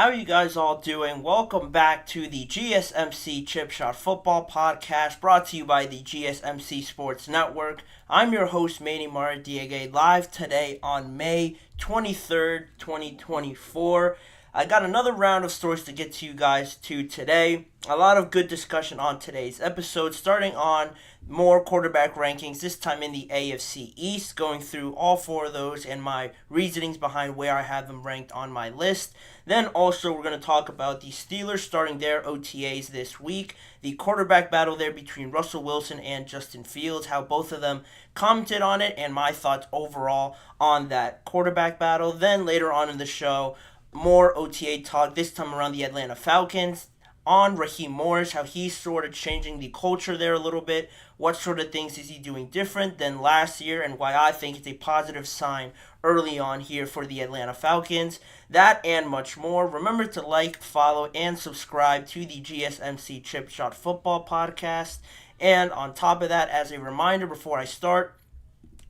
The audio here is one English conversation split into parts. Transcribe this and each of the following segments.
How are you guys all doing? Welcome back to the GSMC Chip Shot Football Podcast brought to you by the GSMC Sports Network. I'm your host, Manny Maradiaga, live today on May 23rd, 2024. I got another round of stories to get to you guys to today. A lot of good discussion on today's episode, starting on more quarterback rankings, this time in the AFC East, going through all four of those and my reasonings behind where I have them ranked on my list. Then also we're going to talk about the Steelers starting their OTAs this week, the quarterback battle there between Russell Wilson and Justin Fields, how both of them commented on it, and my thoughts overall on that quarterback battle. Then later on in the show, more OTA talk, this time around the Atlanta Falcons, on Raheem Morris, how he's sort of changing the culture there a little bit, what sort of things is he doing different than last year, and why I think it's a positive sign early on here for the Atlanta Falcons. That and much more. Remember to like, follow, and subscribe to the GSMC Chip Shot Football Podcast. And on top of that, as a reminder before I start,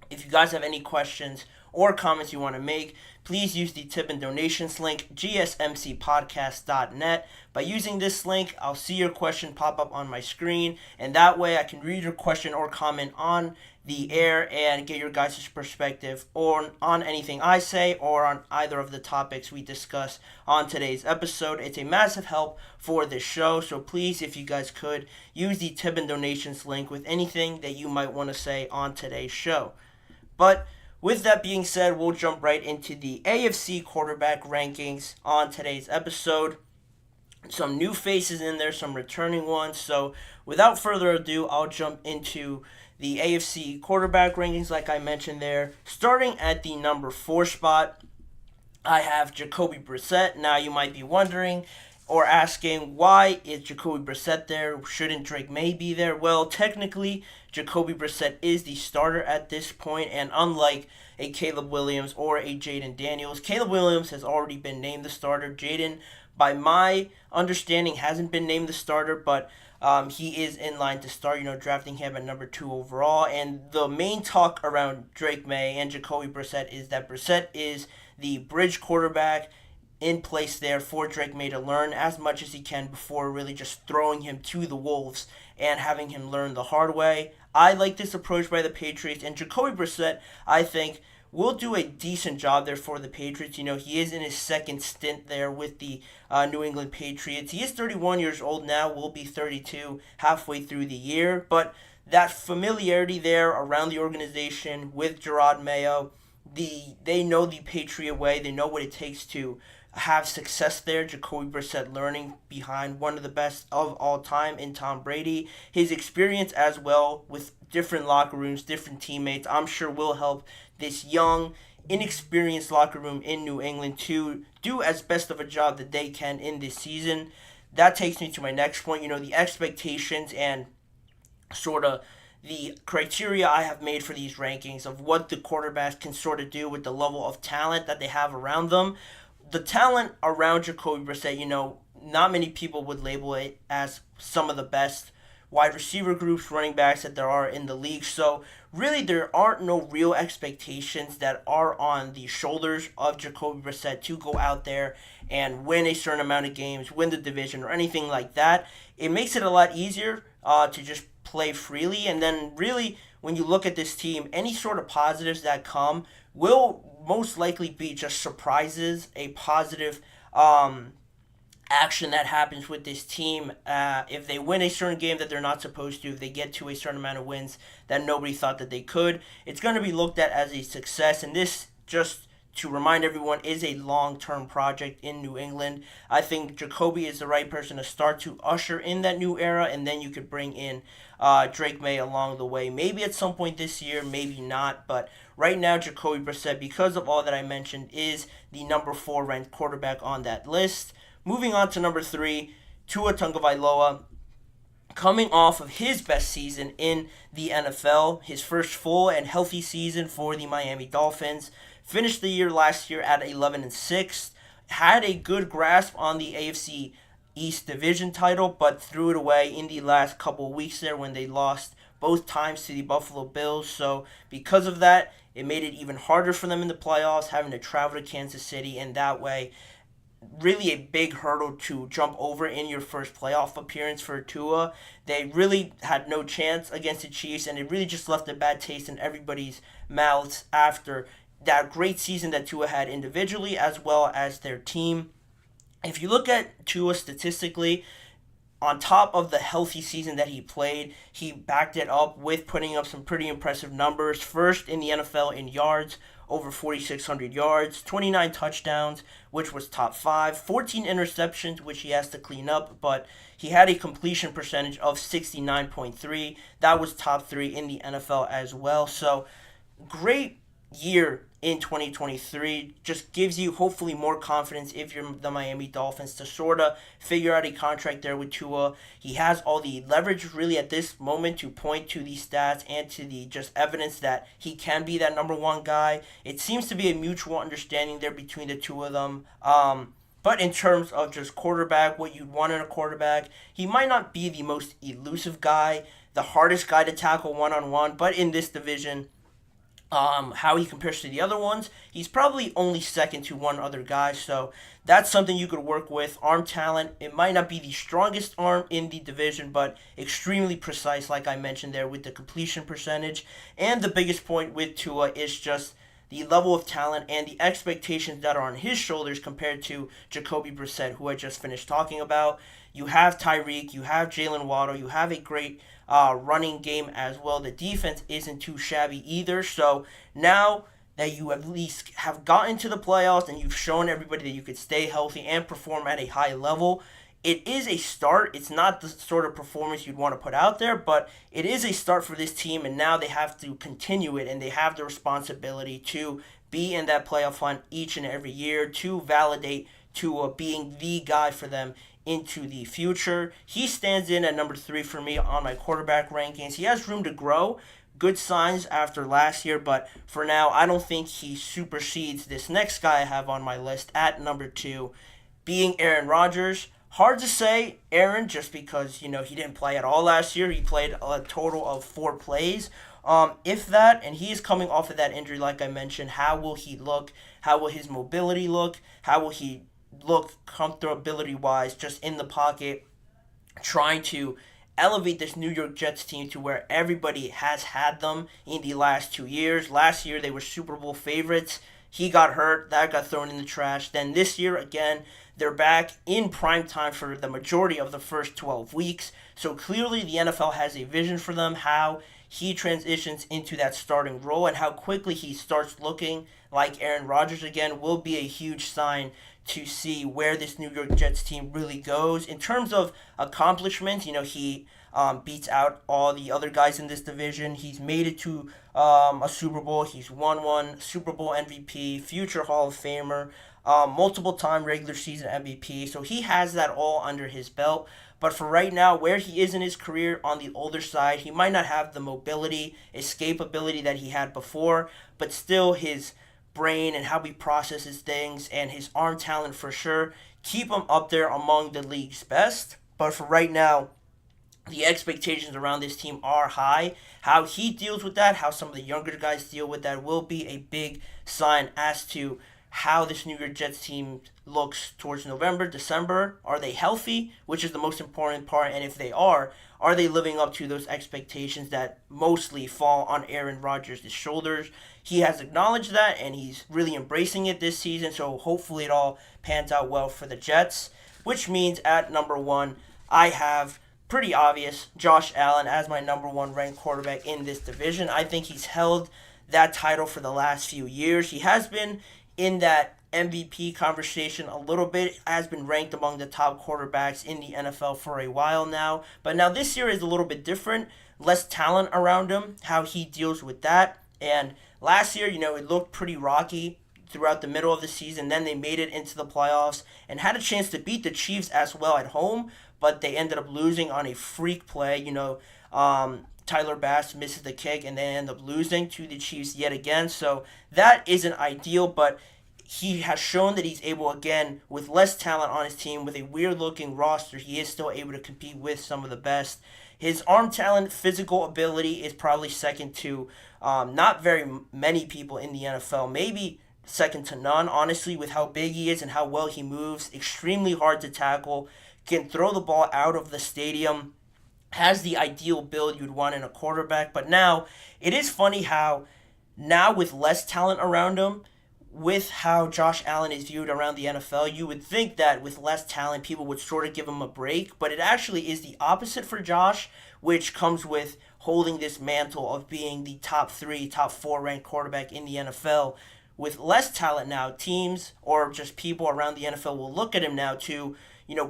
if you guys have any questions or comments you want to make, please use the tip and donations link, gsmcpodcast.net. By using this link, I'll see your question pop up on my screen, and that way I can read your question or comment on the air and get your guys' perspective or on anything I say or on either of the topics we discuss on today's episode. It's a massive help for this show, so please, if you guys could, use the tip and donations link with anything that you might want to say on today's show. But with that being said, we'll jump right into the AFC quarterback rankings on today's episode. Some new faces in there, some returning ones. So without further ado, I'll jump into the AFC quarterback rankings like I mentioned there. Starting at the number 4 spot, I have Jacoby Brissett. Now you might be wondering or asking, why is Jacoby Brissett there? Shouldn't Drake May be there? Well, technically, Jacoby Brissett is the starter at this point, and unlike a Caleb Williams or a Jaden Daniels, Caleb Williams has already been named the starter. Jaden, by my understanding, hasn't been named the starter, but he is in line to start, drafting him at number 2 overall. And the main talk around Drake May and Jacoby Brissett is that Brissett is the bridge quarterback in place there for Drake May to learn as much as he can before really just throwing him to the wolves and having him learn the hard way. I like this approach by the Patriots, and Jacoby Brissett, I think, will do a decent job there for the Patriots. He is in his second stint there with the New England Patriots. He is 31 years old now, will be 32 halfway through the year, but that familiarity there around the organization with Gerard Mayo, they know the Patriot way, they know what it takes to have success there. Jacoby Brissett learning behind one of the best of all time in Tom Brady. His experience as well with different locker rooms, different teammates, I'm sure will help this young, inexperienced locker room in New England to do as best of a job that they can in this season. That takes me to my next point, the expectations and sort of the criteria I have made for these rankings of what the quarterbacks can sort of do with the level of talent that they have around them. The talent around Jacoby Brissett, not many people would label it as some of the best wide receiver groups, running backs that there are in the league. So really there aren't no real expectations that are on the shoulders of Jacoby Brissett to go out there and win a certain amount of games, win the division, or anything like that. It makes it a lot easier to just play freely. And then really, when you look at this team, any sort of positives that come will most likely be just surprises, a positive action that happens with this team. If they win a certain game that they're not supposed to, if they get to a certain amount of wins that nobody thought that they could, it's going to be looked at as a success. And this, just to remind everyone, is a long-term project in New England. I think Jacoby is the right person to start to usher in that new era, and then you could bring in Drake May along the way. Maybe at some point this year, maybe not, but right now Jacoby Brissett, because of all that I mentioned, is the number 4 ranked quarterback on that list. Moving on to number 3, Tua Tagovailoa, coming off of his best season in the NFL, his first full and healthy season for the Miami Dolphins. Finished the year last year at 11-6, had a good grasp on the AFC East Division title, but threw it away in the last couple of weeks there when they lost both times to the Buffalo Bills. So because of that, it made it even harder for them in the playoffs, having to travel to Kansas City, and that way really a big hurdle to jump over in your first playoff appearance for Tua. They really had no chance against the Chiefs, and it really just left a bad taste in everybody's mouths after that great season that Tua had individually as well as their team. If you look at Tua statistically, on top of the healthy season that he played, he backed it up with putting up some pretty impressive numbers. First in the NFL in yards, over 4,600 yards, 29 touchdowns, which was top 5, 14 interceptions, which he has to clean up, but he had a completion percentage of 69.3. That was top 3 in the NFL as well. So great year in 2023. Just gives you hopefully more confidence if you're the Miami Dolphins to sort of figure out a contract there with Tua. He has all the leverage really at this moment to point to these stats and to the just evidence that he can be that number one guy. It seems to be a mutual understanding there between the two of them. But in terms of just quarterback, what you'd want in a quarterback, he might not be the most elusive guy, the hardest guy to tackle one-on-one, but in this division, how he compares to the other ones, he's probably only second to one other guy, so that's something you could work with. Arm talent, it might not be the strongest arm in the division, but extremely precise, like I mentioned there, with the completion percentage. And the biggest point with Tua is just the level of talent and the expectations that are on his shoulders compared to Jacoby Brissett, who I just finished talking about. You have Tyreek, you have Jalen Waddle, you have a great running game as well. The defense isn't too shabby either. So now that you at least have gotten to the playoffs and you've shown everybody that you could stay healthy and perform at a high level, it is a start. It's not the sort of performance you'd want to put out there, but it is a start for this team, and now they have to continue it, and they have the responsibility to be in that playoff hunt each and every year, to validate to being the guy for them into the future. He stands in at number 3 for me on my quarterback rankings. He has room to grow. Good signs after last year, but for now, I don't think he supersedes this next guy I have on my list at number 2, being Aaron Rodgers. Hard to say Aaron, just because, he didn't play at all last year. He played a total of 4 plays. If that, and he is coming off of that injury, like I mentioned, how will he look? How will his mobility look? How will he look comfortability-wise just in the pocket, trying to elevate this New York Jets team to where everybody has had them in the last 2 years. Last year, they were Super Bowl favorites. He got hurt. That got thrown in the trash. Then this year, again, they're back in prime time for the majority of the first 12 weeks. So clearly the NFL has a vision for them, how he transitions into that starting role and how quickly he starts looking like Aaron Rodgers again will be a huge sign to see where this New York Jets team really goes. In terms of accomplishments, he beats out all the other guys in this division. He's made it to a Super Bowl. He's won one Super Bowl MVP, future Hall of Famer, multiple-time regular season MVP. So he has that all under his belt. But for right now, where he is in his career on the older side, he might not have the mobility, escapability that he had before, but still his brain and how he processes things and his arm talent for sure keep him up there among the league's best. But for right now, the expectations around this team are high. How he deals with that, how some of the younger guys deal with that will be a big sign as to how this New York Jets team looks towards November, December. Are they healthy, which is the most important part? And if they are they living up to those expectations that mostly fall on Aaron Rodgers' shoulders? He has acknowledged that, and he's really embracing it this season, so hopefully it all pans out well for the Jets, which means at number 1, I have pretty obvious Josh Allen as my number 1 ranked quarterback in this division. I think he's held that title for the last few years. He has been in that MVP conversation a little bit, has been ranked among the top quarterbacks in the NFL for a while now. But now this year is a little bit different, less talent around him, how he deals with that. And last year, it looked pretty rocky throughout the middle of the season. Then they made it into the playoffs and had a chance to beat the Chiefs as well at home, but they ended up losing on a freak play. Tyler Bass misses the kick, and they end up losing to the Chiefs yet again. So that isn't ideal, but he has shown that he's able, again, with less talent on his team, with a weird-looking roster, he is still able to compete with some of the best. His arm talent, physical ability is probably second to not very many people in the NFL. Maybe second to none, honestly, with how big he is and how well he moves. Extremely hard to tackle, can throw the ball out of the stadium, has the ideal build you'd want in a quarterback. But now, it is funny how now with less talent around him, with how Josh Allen is viewed around the NFL, you would think that with less talent, people would sort of give him a break. But it actually is the opposite for Josh, which comes with holding this mantle of being the top 3, top 4 ranked quarterback in the NFL. With less talent now, teams or just people around the NFL will look at him now to,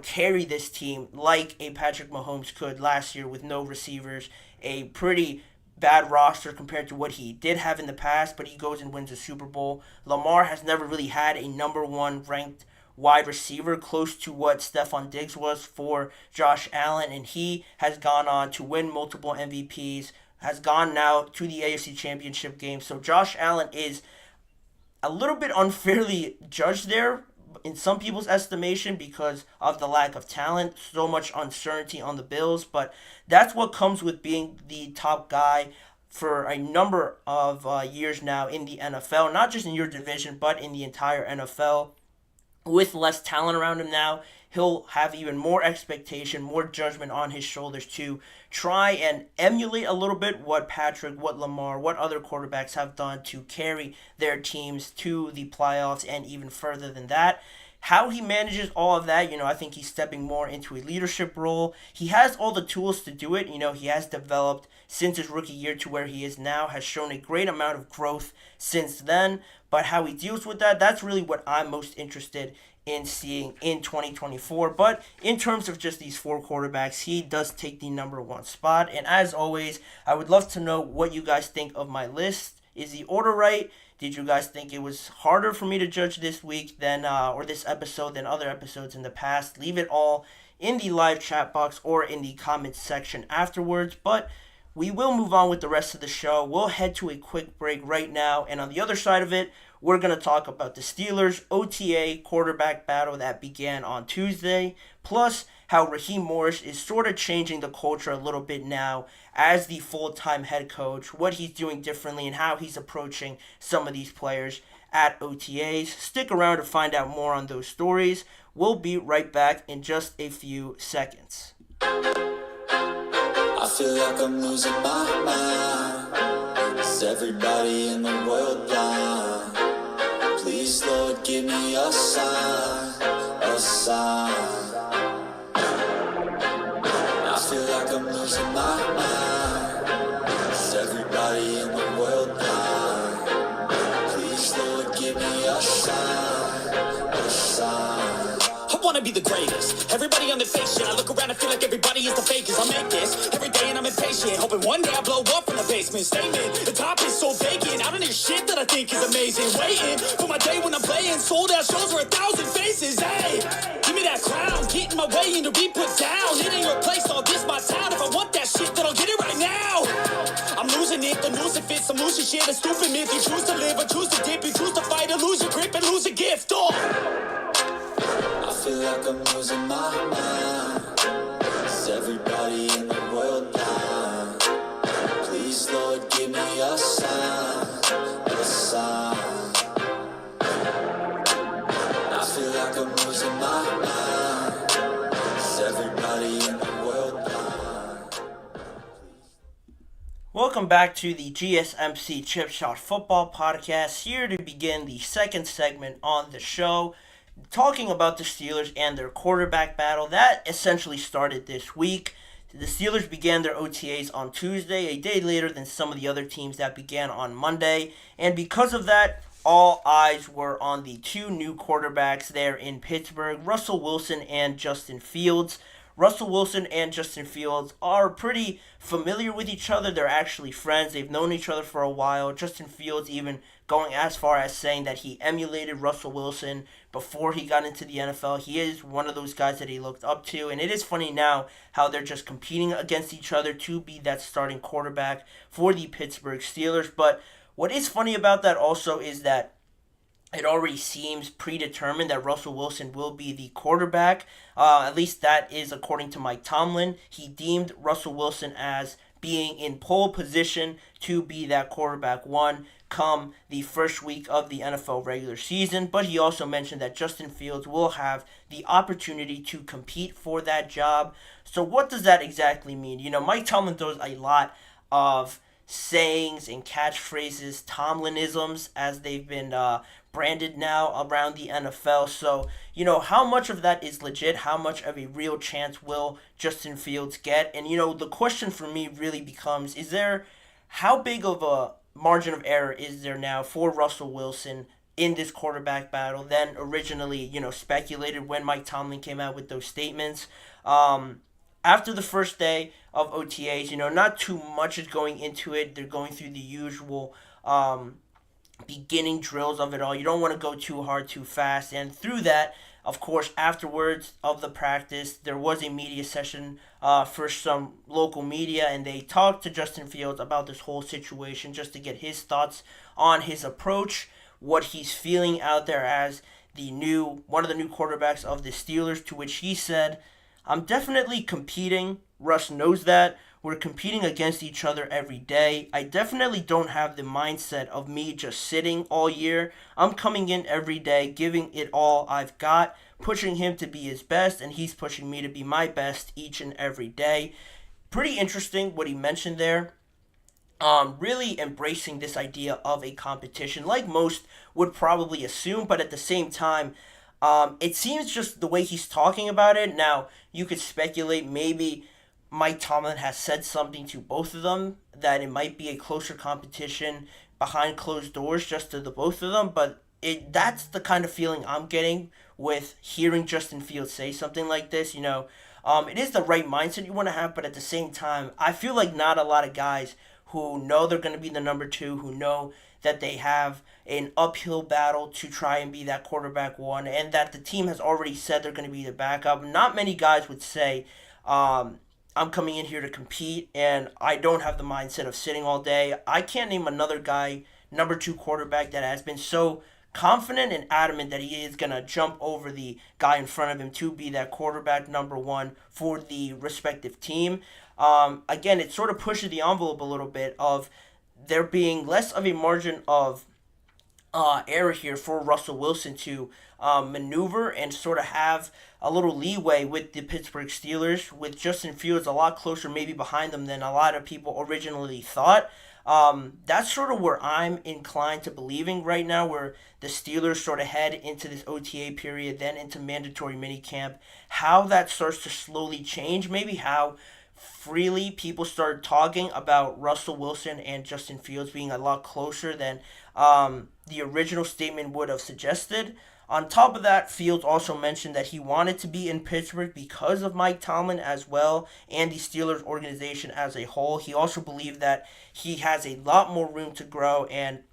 carry this team like a Patrick Mahomes could last year with no receivers, a pretty bad roster compared to what he did have in the past, but he goes and wins a Super Bowl. Lamar has never really had a number 1 ranked wide receiver close to what Stephon Diggs was for Josh Allen, and he has gone on to win multiple MVPs, has gone now to the AFC Championship game. So Josh Allen is a little bit unfairly judged there in some people's estimation because of the lack of talent, so much uncertainty on the Bills, but that's what comes with being the top guy for a number of years now in the NFL, not just in your division, but in the entire NFL. With less talent around him now, he'll have even more expectation, more judgment on his shoulders to try and emulate a little bit what Patrick, what Lamar, what other quarterbacks have done to carry their teams to the playoffs and even further than that. How he manages all of that, I think he's stepping more into a leadership role. He has all the tools to do it. He has developed since his rookie year to where he is now, has shown a great amount of growth since then. But how he deals with that, that's really what I'm most interested in seeing in 2024. But in terms of just these 4 quarterbacks, he does take the number 1 spot. And as always, I would love to know what you guys think of my list. Is the order right? Did you guys think it was harder for me to judge this week than or this episode than other episodes in the past? Leave it all in the live chat box or in the comments section afterwards. But we will move on with the rest of the show. We'll head to a quick break right now. And on the other side of it, we're going to talk about the Steelers' OTA quarterback battle that began on Tuesday, plus how Raheem Morris is sort of changing the culture a little bit now as the full-time head coach, what he's doing differently and how he's approaching some of these players at OTAs. Stick around to find out more on those stories. We'll be right back in just a few seconds. I feel like I'm losing my mind. Is everybody in the world blind? Please, Lord, give me a sign, a sign. I feel like I'm losing my mind. Is everybody in the world blind? Please, Lord, give me a sign, a sign. I wanna be the greatest. Everybody on the fake shit. I look around and feel like everybody is the fakest. I make this every day and I'm impatient, hoping one day I blow up from the basement. Statement, the top is so vacant. I don't hear shit that I think is amazing. Waiting for my day when I'm playing sold out shows for 1,000 faces. Hey, give me that crown, get in my way and to be put down. It ain't your place, all this my town. If I want that shit, then I'll get it right now. I'm losing it, the noose it fits. I'm losing shit, a stupid myth. You choose to live or choose to dip. You choose to fight or lose your grip and lose a gift. I feel like I'm losing my mind. Is everybody in the world blind? Please, Lord, give me a sign, a sign. I feel like I'm losing my mind. Is everybody in the world blind? Welcome back to the GSMC Chip Shot Football Podcast, here to begin the second segment on the show, talking about the Steelers and their quarterback battle that essentially started this week. The Steelers began their OTAs on Tuesday, a day later than some of the other teams that began on Monday, and because of that, all eyes were on the 2 new quarterbacks there in Pittsburgh, Russell Wilson and Justin Fields. Russell Wilson and Justin Fields are pretty familiar with each other. They're actually friends. They've known each other for a while. Justin Fields even going as far as saying that he emulated Russell Wilson before he got into the NFL. He is one of those guys that he looked up to. And it is funny now how they're just competing against each other to be that starting quarterback for the Pittsburgh Steelers. But what is funny about that also is that it already seems predetermined that Russell Wilson will be the quarterback. At least that is according to Mike Tomlin. He deemed Russell Wilson as being in pole position to be that quarterback one come the first week of the NFL regular season. But he also mentioned that Justin Fields will have the opportunity to compete for that job. So what does that exactly mean? Mike Tomlin throws a lot of sayings and catchphrases, Tomlinisms, as they've been branded now around the NFL. So, how much of that is legit? How much of a real chance will Justin Fields get? And, the question for me really becomes, how big of a margin of error is there now for Russell Wilson in this quarterback battle than originally, speculated when Mike Tomlin came out with those statements? After the first day of OTAs, not too much is going into it. They're going through the usual beginning drills of it all. You don't want to go too hard, too fast. And through that, of course, afterwards of the practice, there was a media session for some local media, and they talked to Justin Fields about this whole situation just to get his thoughts on his approach, what he's feeling out there as one of the new quarterbacks of the Steelers, to which he said, "I'm definitely competing. Russ knows that. We're competing against each other every day. I definitely don't have the mindset of me just sitting all year. I'm coming in every day, giving it all I've got, pushing him to be his best, and he's pushing me to be my best each and every day." Pretty interesting what he mentioned there. Really embracing this idea of a competition, like most would probably assume, but at the same time, it seems just the way he's talking about it. Now, you could speculate maybe Mike Tomlin has said something to both of them that it might be a closer competition behind closed doors just to the both of them, but that's the kind of feeling I'm getting with hearing Justin Fields say something like this. It is the right mindset you want to have, but at the same time, I feel like not a lot of guys who know they're going to be the number two, who know that they have an uphill battle to try and be that quarterback one, and that the team has already said they're going to be the backup. Not many guys would say, I'm coming in here to compete, and I don't have the mindset of sitting all day. I can't name another guy, number two quarterback, that has been so confident and adamant that he is going to jump over the guy in front of him to be that quarterback number one for the respective team. Again, it sort of pushes the envelope a little bit of there being less of a margin of error here for Russell Wilson to maneuver and sort of have a little leeway with the Pittsburgh Steelers, with Justin Fields a lot closer maybe behind them than a lot of people originally thought. That's sort of where I'm inclined to believing right now, where the Steelers sort of head into this OTA period, then into mandatory minicamp, how that starts to slowly change, maybe how freely people start talking about Russell Wilson and Justin Fields being a lot closer than the original statement would have suggested. On top of that, Fields also mentioned that he wanted to be in Pittsburgh because of Mike Tomlin as well and the Steelers organization as a whole. He also believed that he has a lot more room to grow and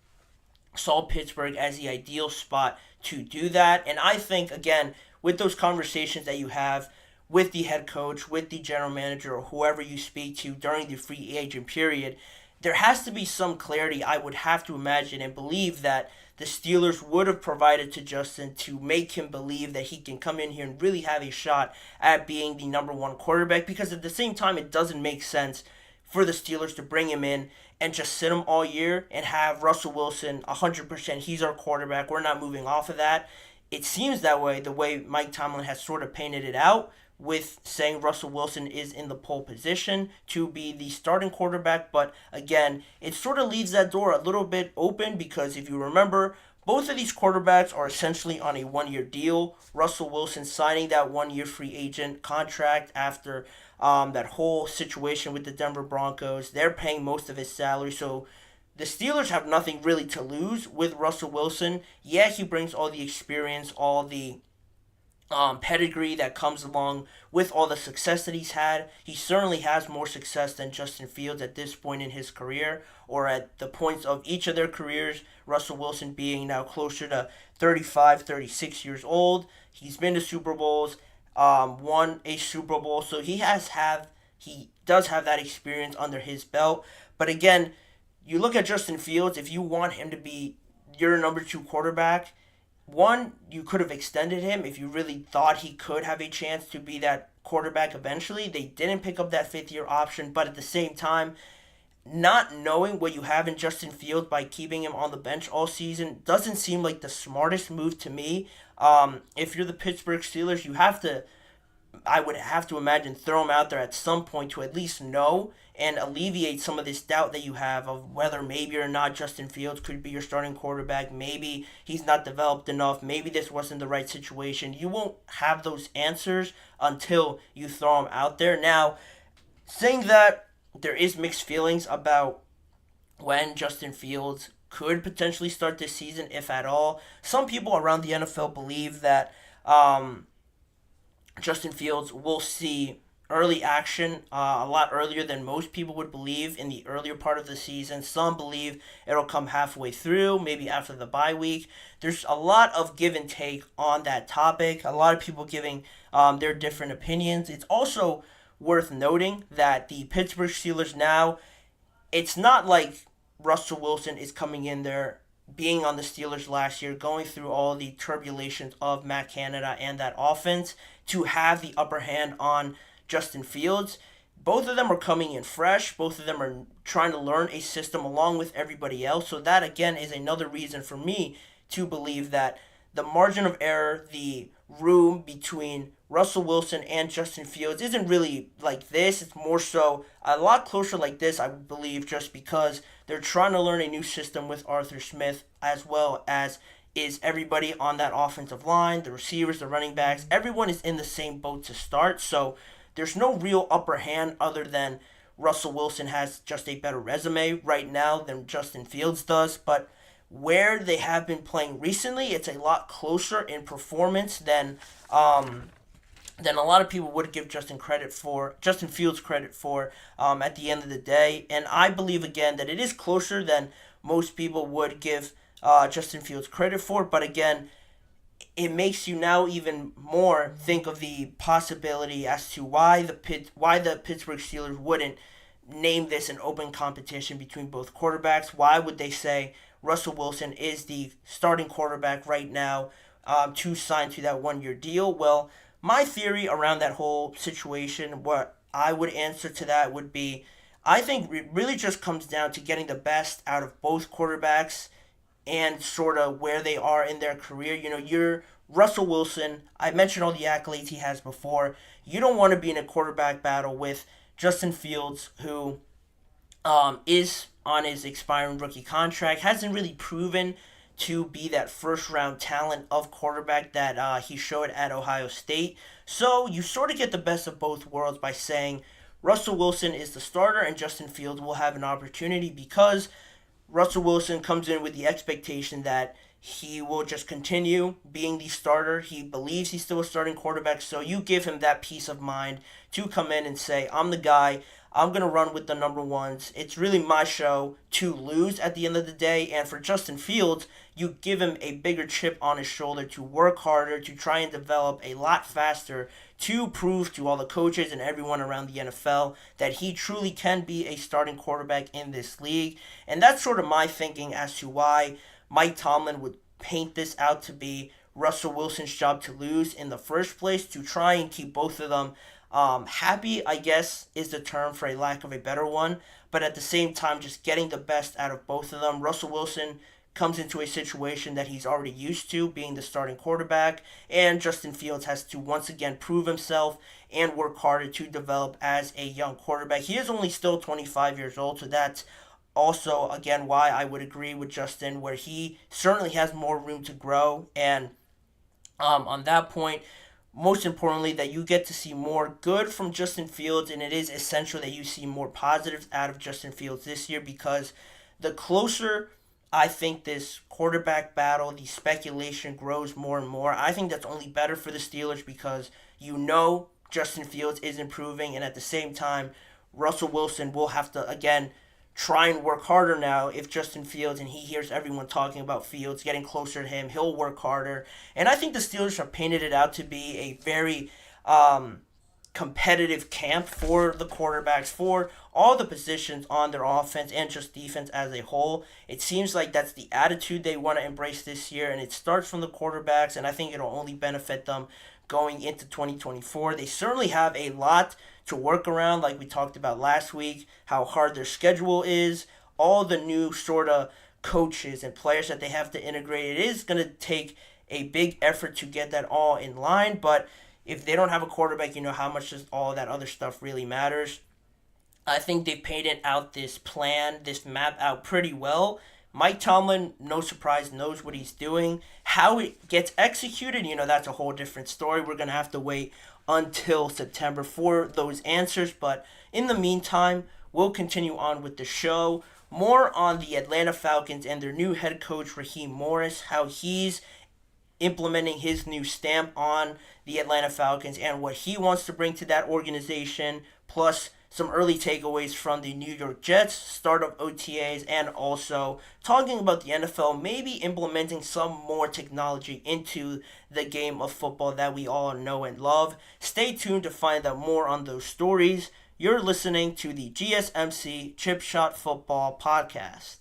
saw Pittsburgh as the ideal spot to do that. And I think, again, with those conversations that you have with the head coach, with the general manager, or whoever you speak to during the free agent period, there has to be some clarity, I would have to imagine, and believe that the Steelers would have provided to Justin to make him believe that he can come in here and really have a shot at being the number one quarterback, because at the same time, it doesn't make sense for the Steelers to bring him in and just sit him all year and have Russell Wilson 100%, he's our quarterback, we're not moving off of that. It seems that way, the way Mike Tomlin has sort of painted it out, with saying Russell Wilson is in the pole position to be the starting quarterback. But again, it sort of leaves that door a little bit open, because if you remember, both of these quarterbacks are essentially on a one-year deal. Russell Wilson signing that one-year free agent contract after that whole situation with the Denver Broncos. They're paying most of his salary, so the Steelers have nothing really to lose with Russell Wilson. Yeah, he brings all the experience, all the pedigree that comes along with all the success that he's had. He certainly has more success than Justin Fields at this point in his career, or at the points of each of their careers. Russell Wilson being now closer to 35, 36 years old. He's been to Super Bowls, won a Super Bowl, so he does have that experience under his belt. But again, you look at Justin Fields, if you want him to be your number two quarterback, one, you could have extended him if you really thought he could have a chance to be that quarterback eventually. They didn't pick up that fifth-year option, but at the same time, not knowing what you have in Justin Fields by keeping him on the bench all season doesn't seem like the smartest move to me. If you're the Pittsburgh Steelers, I would have to imagine, throw him out there at some point to at least know and alleviate some of this doubt that you have of whether maybe or not Justin Fields could be your starting quarterback. Maybe he's not developed enough. Maybe this wasn't the right situation. You won't have those answers until you throw him out there. Now, saying that, there is mixed feelings about when Justin Fields could potentially start this season, if at all. Some people around the NFL believe that Justin Fields will see early action a lot earlier than most people would believe in the earlier part of the season. Some believe it'll come halfway through, maybe after the bye week. There's a lot of give and take on that topic. A lot of people giving their different opinions. It's also worth noting that the Pittsburgh Steelers now, it's not like Russell Wilson is coming in there being on the Steelers last year, going through all the turbulations of Matt Canada and that offense to have the upper hand on Justin Fields. Both of them are coming in fresh. Both of them are trying to learn a system along with everybody else. So that, again, is another reason for me to believe that the margin of error, the room between Russell Wilson and Justin Fields isn't really like this. It's more so a lot closer like this, I believe, just because they're trying to learn a new system with Arthur Smith, as well as is everybody on that offensive line, the receivers, the running backs. Everyone is in the same boat to start, so there's no real upper hand other than Russell Wilson has just a better resume right now than Justin Fields does. But where they have been playing recently, it's a lot closer in performance than a lot of people would give Justin Fields credit for at the end of the day. And I believe, again, that it is closer than most people would give Justin Fields credit for. But again, it makes you now even more think of the possibility as to why the Pittsburgh Steelers wouldn't name this an open competition between both quarterbacks. Why would they say Russell Wilson is the starting quarterback right now to sign to that one-year deal? Well, my theory around that whole situation, what I would answer to that would be, I think it really just comes down to getting the best out of both quarterbacks and sort of where they are in their career. You know, you're Russell Wilson. I mentioned all the accolades he has before. You don't want to be in a quarterback battle with Justin Fields, who is on his expiring rookie contract, hasn't really proven to be that first-round talent of quarterback that he showed at Ohio State. So you sort of get the best of both worlds by saying Russell Wilson is the starter and Justin Fields will have an opportunity, because Russell Wilson comes in with the expectation that he will just continue being the starter. He believes he's still a starting quarterback, so you give him that peace of mind to come in and say, I'm the guy. I'm going to run with the number ones. It's really my show to lose at the end of the day. And for Justin Fields, you give him a bigger chip on his shoulder to work harder, to try and develop a lot faster, to prove to all the coaches and everyone around the NFL that he truly can be a starting quarterback in this league. And that's sort of my thinking as to why Mike Tomlin would paint this out to be Russell Wilson's job to lose in the first place, to try and keep both of them happy, I guess, is the term for a lack of a better one. But at the same time, just getting the best out of both of them. Russell Wilson comes into a situation that he's already used to, being the starting quarterback, and Justin Fields has to once again prove himself and work harder to develop as a young quarterback. He is only still 25 years old, so that's also, again, why I would agree with Justin, where he certainly has more room to grow. And on that point, most importantly, that you get to see more good from Justin Fields, and it is essential that you see more positives out of Justin Fields this year, because the closer I think this quarterback battle, the speculation grows more and more, I think that's only better for the Steelers, because you know Justin Fields is improving, and at the same time, Russell Wilson will have to, again, try and work harder now. If Justin Fields, and he hears everyone talking about Fields getting closer to him, he'll work harder. And I think the Steelers have painted it out to be a very competitive camp for the quarterbacks, for all the positions on their offense and just defense as a whole. It seems like that's the attitude they want to embrace this year, and it starts from the quarterbacks, and I think it'll only benefit them going into 2024. They certainly have a lot to work around, like we talked about last week, how hard their schedule is, all the new sort of coaches and players that they have to integrate. It is going to take a big effort to get that all in line, but if they don't have a quarterback, you know how much does all that other stuff really matters. I think they've painted out this plan, this map out pretty well. Mike Tomlin, no surprise, knows what he's doing. How it gets executed, that's a whole different story. We're going to have to wait until September for those answers. But in the meantime, we'll continue on with the show. More on the Atlanta Falcons and their new head coach, Raheem Morris, how he's implementing his new stamp on the Atlanta Falcons and what he wants to bring to that organization, plus some early takeaways from the New York Jets, start of OTAs, and also talking about the NFL maybe implementing some more technology into the game of football that we all know and love. Stay tuned to find out more on those stories. You're listening to the GSMC Chip Shot Football Podcast.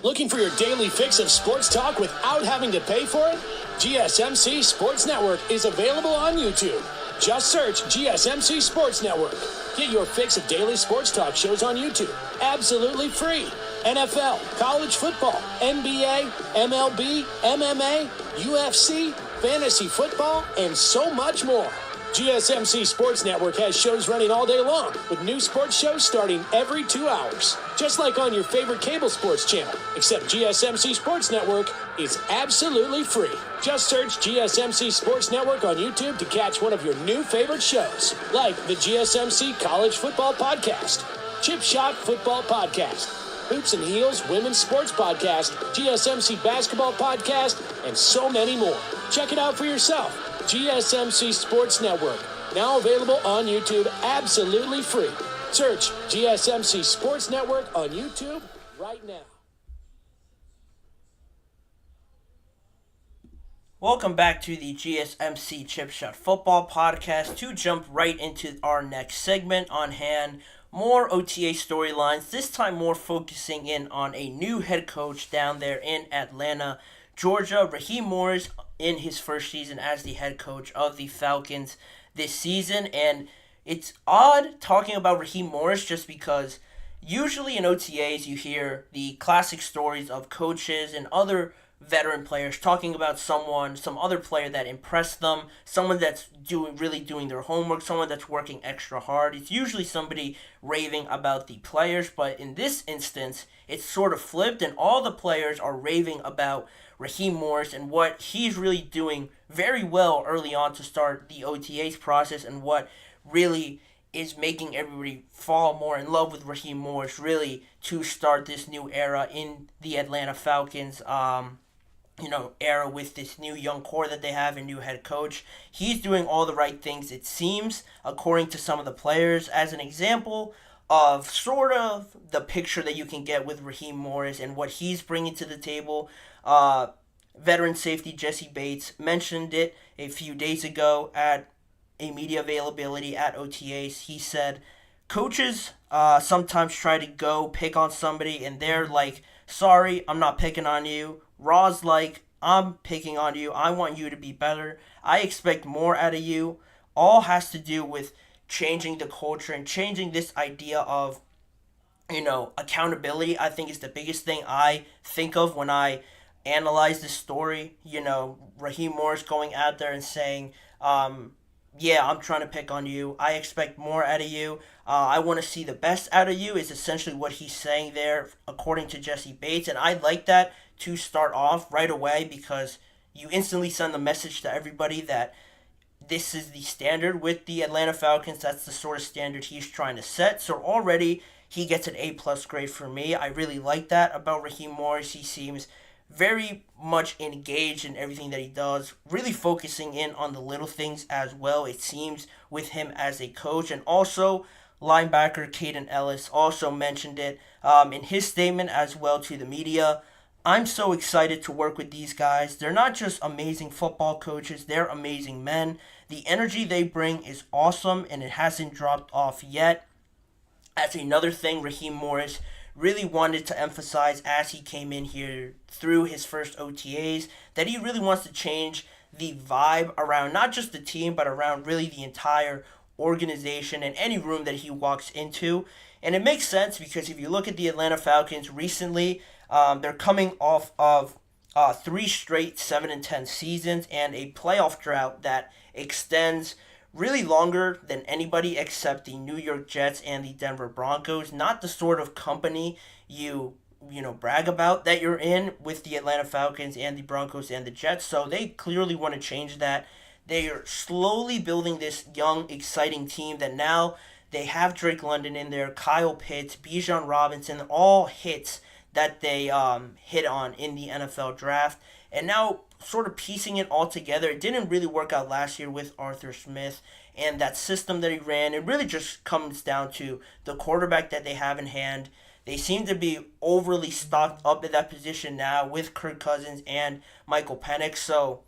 Looking for your daily fix of sports talk without having to pay for it? GSMC Sports Network is available on YouTube. Just search GSMC Sports Network. Get your fix of daily sports talk shows on YouTube. Absolutely free. NFL, college football, NBA, MLB, MMA, UFC, fantasy football, and so much more. GSMC Sports Network has shows running all day long, with new sports shows starting every 2 hours. Just like on your favorite cable sports channel, except GSMC Sports Network is absolutely free. Just search GSMC Sports Network on YouTube to catch one of your new favorite shows, like the GSMC College Football Podcast, Chip Shot Football Podcast, Hoops and Heels Women's Sports Podcast, GSMC Basketball Podcast, and so many more. Check it out for yourself. GSMC Sports Network, now available on YouTube absolutely free. Search GSMC Sports Network on YouTube right now. Welcome back to the GSMC Chip Shot Football Podcast. To jump right into our next segment on hand, more OTA storylines, this time more focusing in on a new head coach down there in Atlanta, Georgia. Raheem Morris in his first season as the head coach of the Falcons this season. And it's odd talking about Raheem Morris just because usually in OTAs you hear the classic stories of coaches and other veteran players talking about some other player that impressed them, someone that's really doing their homework, someone that's working extra hard. It's usually somebody raving about the players, but in this instance, it's sort of flipped, and all the players are raving about Raheem Morris and what he's really doing very well early on to start the OTAs process, and what really is making everybody fall more in love with Raheem Morris, really, to start this new era in the Atlanta Falcons era with this new young core that they have and new head coach. He's doing all the right things, it seems, according to some of the players. As an example of sort of the picture that you can get with Raheem Morris and what he's bringing to the table, veteran safety Jesse Bates mentioned it a few days ago at a media availability at OTAs. He said, coaches sometimes try to go pick on somebody and they're like, sorry, I'm not picking on you. Raw's like, I'm picking on you. I want you to be better. I expect more out of you. All has to do with changing the culture and changing this idea of, accountability. I think is the biggest thing I think of when I analyze this story. Raheem Morris going out there and saying, yeah, I'm trying to pick on you. I expect more out of you. I want to see the best out of you is essentially what he's saying there, according to Jesse Bates. And I like that to start off right away because you instantly send the message to everybody that this is the standard with the Atlanta Falcons. That's the sort of standard he's trying to set. So already he gets an A+ grade for me. I really like that about Raheem Morris. He seems very much engaged in everything that he does, really focusing in on the little things as well, it seems, with him as a coach. And also, linebacker Caden Ellis also mentioned it in his statement as well to the media. I'm so excited to work with these guys. They're not just amazing football coaches, they're amazing men. The energy they bring is awesome, and it hasn't dropped off yet. That's another thing Raheem Morris really wanted to emphasize as he came in here through his first OTAs, that he really wants to change the vibe around not just the team, but around really the entire organization and any room that he walks into. And it makes sense because if you look at the Atlanta Falcons recently, they're coming off of three straight 7-10 seasons and a playoff drought that extends really longer than anybody except the New York Jets and the Denver Broncos. Not the sort of company you brag about that you're in with the Atlanta Falcons and the Broncos and the Jets. So they clearly want to change that. They are slowly building this young, exciting team that now they have Drake London in there, Kyle Pitts, Bijan Robinson, all hits that they hit on in the NFL draft. And now sort of piecing it all together. It didn't really work out last year with Arthur Smith and that system that he ran. It really just comes down to the quarterback that they have in hand. They seem to be overly stocked up at that position now with Kirk Cousins and Michael Penix. So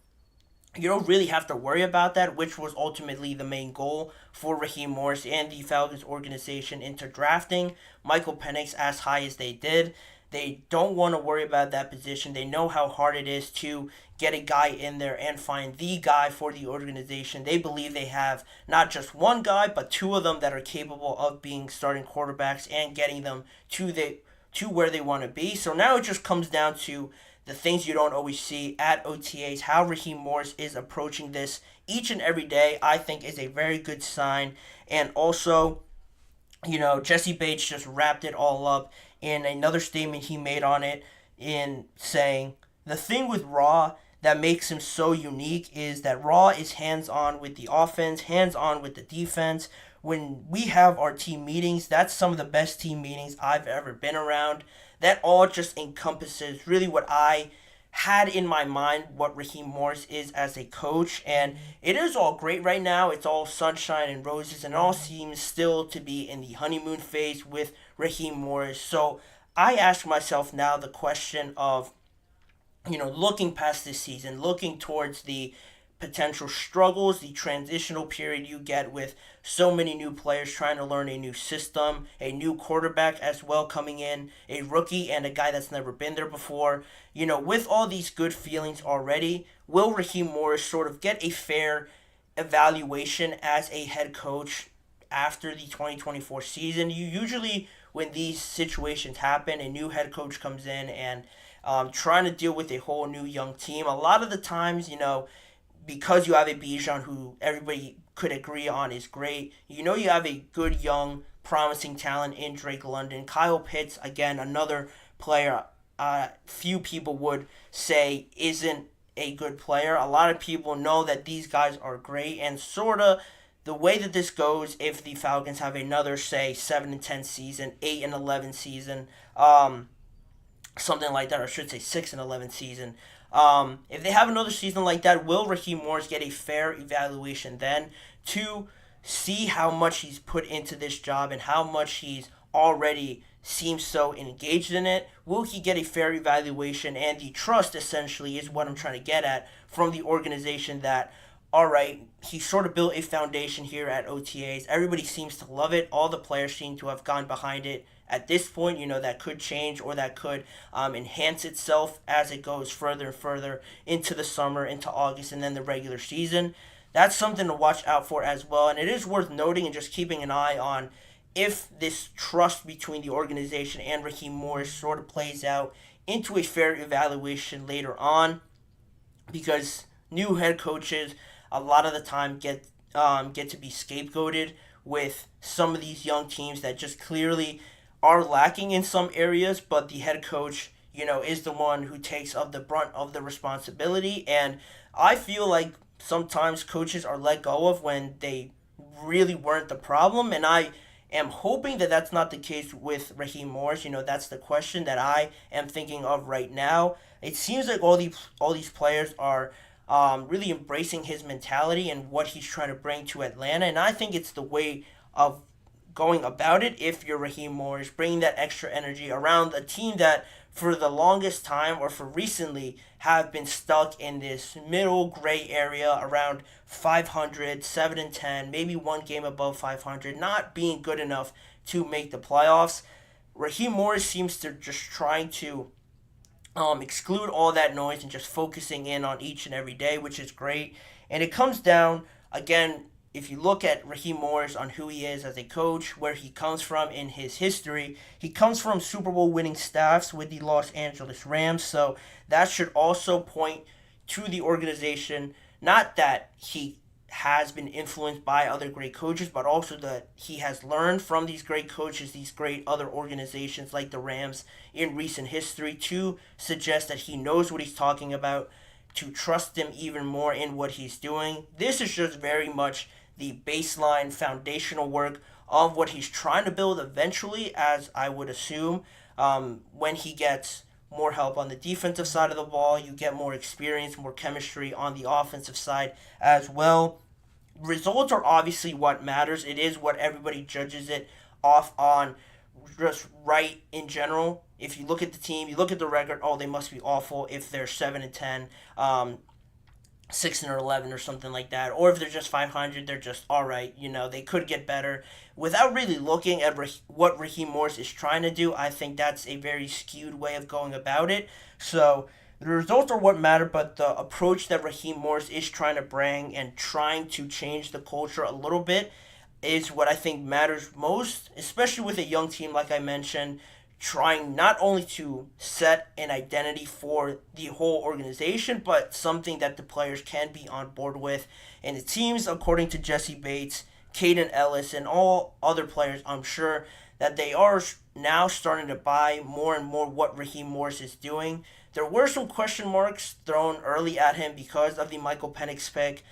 you don't really have to worry about that, which was ultimately the main goal for Raheem Morris and the Falcons organization into drafting Michael Penix as high as they did. They don't want to worry about that position. They know how hard it is to get a guy in there and find the guy for the organization. They believe they have not just one guy, but two of them that are capable of being starting quarterbacks and getting them to where they want to be. So now it just comes down to the things you don't always see at OTAs. How Raheem Morris is approaching this each and every day, I think, is a very good sign. And also, Jesse Bates just wrapped it all up in another statement he made on it in saying, the thing with Raw that makes him so unique is that Raw is hands-on with the offense, hands-on with the defense. When we have our team meetings, that's some of the best team meetings I've ever been around. That all just encompasses really what I had in my mind what Raheem Morris is as a coach, and it is all great right now. It's all sunshine and roses, and it all seems still to be in the honeymoon phase with Raheem Morris. So I ask myself now the question of, looking past this season, looking towards the potential struggles, the transitional period you get with so many new players trying to learn a new system, a new quarterback as well coming in, a rookie and a guy that's never been there before. With all these good feelings already, will Raheem Morris sort of get a fair evaluation as a head coach after the 2024 season? You usually, when these situations happen, a new head coach comes in and trying to deal with a whole new young team. A lot of the times, because you have a Bijan who everybody could agree on is great, you have a good young promising talent in Drake London. Kyle Pitts, again, another player few people would say isn't a good player. A lot of people know that these guys are great, and sort of the way that this goes, if the Falcons have another, say, 7-10 season, 8-11 season, something like that, or I should say 6-11 season, if they have another season like that, will Raheem Morris get a fair evaluation then to see how much he's put into this job and how much he's already seems so engaged in it? Will he get a fair evaluation and the trust, essentially, is what I'm trying to get at, from the organization that, all right, he sort of built a foundation here at OTAs. Everybody seems to love it. All the players seem to have gone behind it. At this point, that could change or that could enhance itself as it goes further and further into the summer, into August, and then the regular season. That's something to watch out for as well. And it is worth noting and just keeping an eye on if this trust between the organization and Raheem Morris sort of plays out into a fair evaluation later on, because new head coaches a lot of the time get to be scapegoated with some of these young teams that just clearly are lacking in some areas, but the head coach, is the one who takes up the brunt of the responsibility. And I feel like sometimes coaches are let go of when they really weren't the problem, and I am hoping that that's not the case with Raheem Morris. That's the question that I am thinking of right now. It seems like all these players are really embracing his mentality and what he's trying to bring to Atlanta, and I think it's the way of going about it if you're Raheem Morris, bringing that extra energy around a team that for the longest time or for recently have been stuck in this middle gray area around 500, 7-10, maybe one game above 500, not being good enough to make the playoffs. Raheem Morris seems to just trying to exclude all that noise and just focusing in on each and every day, which is great. And it comes down, again, if you look at Raheem Morris on who he is as a coach, where he comes from in his history, he comes from Super Bowl winning staffs with the Los Angeles Rams. So that should also point to the organization, not that he has been influenced by other great coaches, but also that he has learned from these great coaches, these great other organizations like the Rams in recent history, to suggest that he knows what he's talking about, to trust him even more in what he's doing. This is just very much the baseline foundational work of what he's trying to build eventually, as I would assume, when he gets more help on the defensive side of the ball, you get more experience, more chemistry on the offensive side as well. Results are obviously what matters. It is what everybody judges it off on, just right in general. If you look at the team, you look at the record, oh, they must be awful if they're 7-10, 6-11 or something like that. Or if they're just 500, they're just all right. They could get better. Without really looking at what Raheem Morris is trying to do, I think that's a very skewed way of going about it. So the results are what matter, but the approach that Raheem Morris is trying to bring and trying to change the culture a little bit is what I think matters most, especially with a young team like I mentioned, trying not only to set an identity for the whole organization, but something that the players can be on board with. And it seems, according to Jesse Bates, Caden Ellis, and all other players, I'm sure, that they are now starting to buy more and more what Raheem Morris is doing. There were some question marks thrown early at him because of the Michael Penix pick.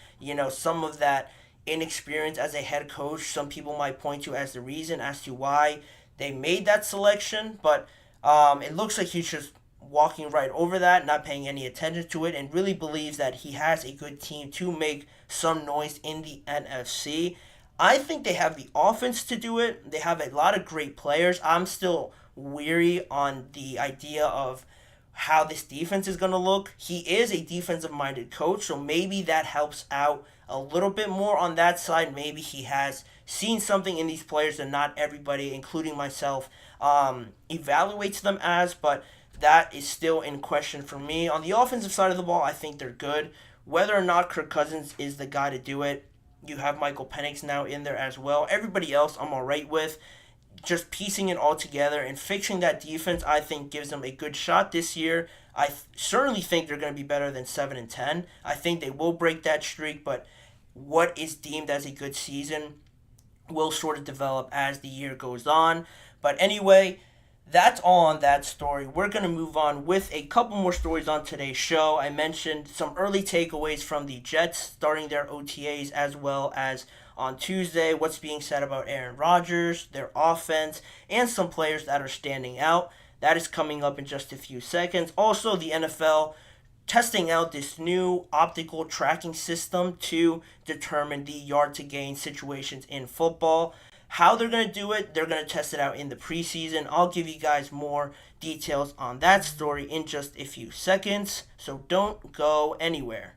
Some of that inexperience as a head coach, some people might point to as the reason as to why they made that selection, but it looks like he's just walking right over that, not paying any attention to it, and really believes that he has a good team to make some noise in the NFC. I think they have the offense to do it. They have a lot of great players. I'm still weary on the idea of how this defense is going to look. He is a defensive-minded coach, so maybe that helps out a little bit more on that side. Maybe he has seen something in these players that not everybody, including myself, evaluates them as, but that is still in question for me. On the offensive side of the ball, I think they're good. Whether or not Kirk Cousins is the guy to do it, you have Michael Penix now in there as well. Everybody else I'm all right with. Just piecing it all together and fixing that defense, I think, gives them a good shot this year. I certainly think they're going to be better than 7-10. I think they will break that streak, but what is deemed as a good season will sort of develop as the year goes on. But anyway, that's all on that story. We're going to move on with a couple more stories on today's show. I mentioned some early takeaways from the Jets starting their OTAs, as well as on Tuesday what's being said about Aaron Rodgers, their offense, and some players that are standing out. That is coming up in just a few seconds. Also, the NFL testing out this new optical tracking system to determine the yard to gain situations in football. How they're going to do it, they're going to test it out in the preseason. I'll give you guys more details on that story in just a few seconds, so don't go anywhere.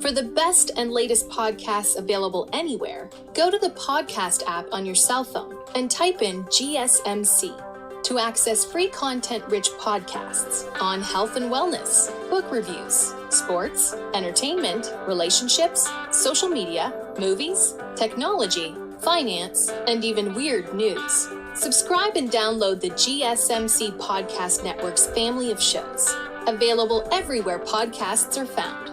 For the best and latest podcasts available anywhere, go to the podcast app on your cell phone and type in GSMC to access free content-rich podcasts on health and wellness, book reviews, sports, entertainment, relationships, social media, movies, technology, finance, and even weird news. Subscribe and download the GSMC Podcast Network's family of shows, available everywhere podcasts are found.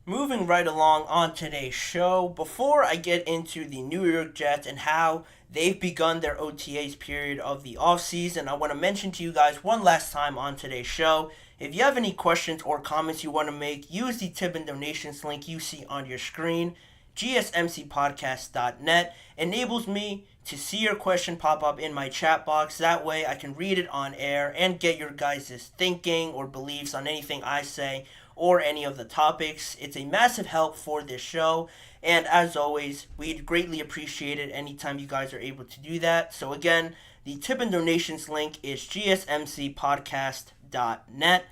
Moving right along on today's show, before I get into the New York Jets and how they've begun their OTAs period of the offseason, I want to mention to you guys one last time on today's show, if you have any questions or comments you want to make, use the tip and donations link you see on your screen. GSMCpodcast.net enables me to see your question pop up in my chat box. That way I can read it on air and get your guys' thinking or beliefs on anything I say or any of the topics. It's a massive help for this show, and as always, we'd greatly appreciate it anytime you guys are able to do that. So again, the tip and donations link is gsmcpodcast.net.